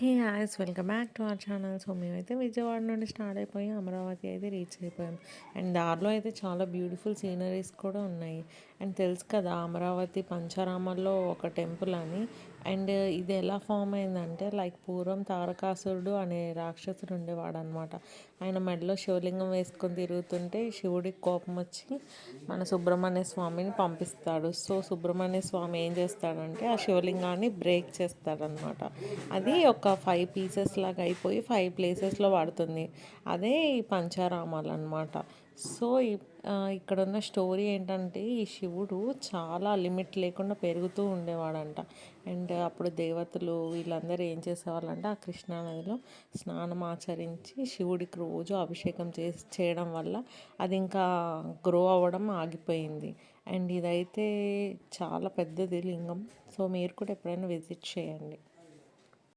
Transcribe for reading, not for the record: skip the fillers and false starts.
Hey hi's welcome back to our channel. So మేమైతే విజయవాడ నుండి start అయిపోయి అమరావతి అయితే రీచ్ అయిపోయాం. అండ్ దారిలో అయితే చాలా బ్యూటిఫుల్ సీనరీస్ కూడా ఉన్నాయి. అండ్ తెలుసు కదా అమరావతి పంచరామాల్లో ఒక టెంపుల్ అని. అండ్ ఇది ఎలా ఫామ్ అయిందంటే లైక్ పూర్వం తారకాసురుడు అనే రాక్షసుడు ఉండేవాడు అనమాట. ఆయన మెడలో శివలింగం వేసుకొని తిరుగుతుంటే శివుడికి కోపం వచ్చి మన సుబ్రహ్మణ్య స్వామిని పంపిస్తాడు. సో సుబ్రహ్మణ్య స్వామి ఏం చేస్తాడంటే ఆ శివలింగాన్ని బ్రేక్ చేస్తాడనమాట. అది ఒక 5 పీసెస్ లాగా అయిపోయి 5 ప్లేసెస్లో పడుతుంది. అదే ఈ పంచారామాలు అనమాట. సో ఇక్కడ ఉన్న స్టోరీ ఏంటంటే ఈ శివుడు చాలా లిమిట్ లేకుండా పెరుగుతూ ఉండేవాడంట. అండ్ అప్పుడు దేవతలు వీళ్ళందరూ ఏం చేసేవాళ్ళంటే ఆ కృష్ణానదిలో స్నానం ఆచరించి శివుడికి రోజు అభిషేకం చేయడం వల్ల అది ఇంకా గ్రో అవ్వడం ఆగిపోయింది. అండ్ ఇదైతే చాలా పెద్దది లింగం. సో మీరు కూడా ఎప్పుడైనా విజిట్ చేయండి.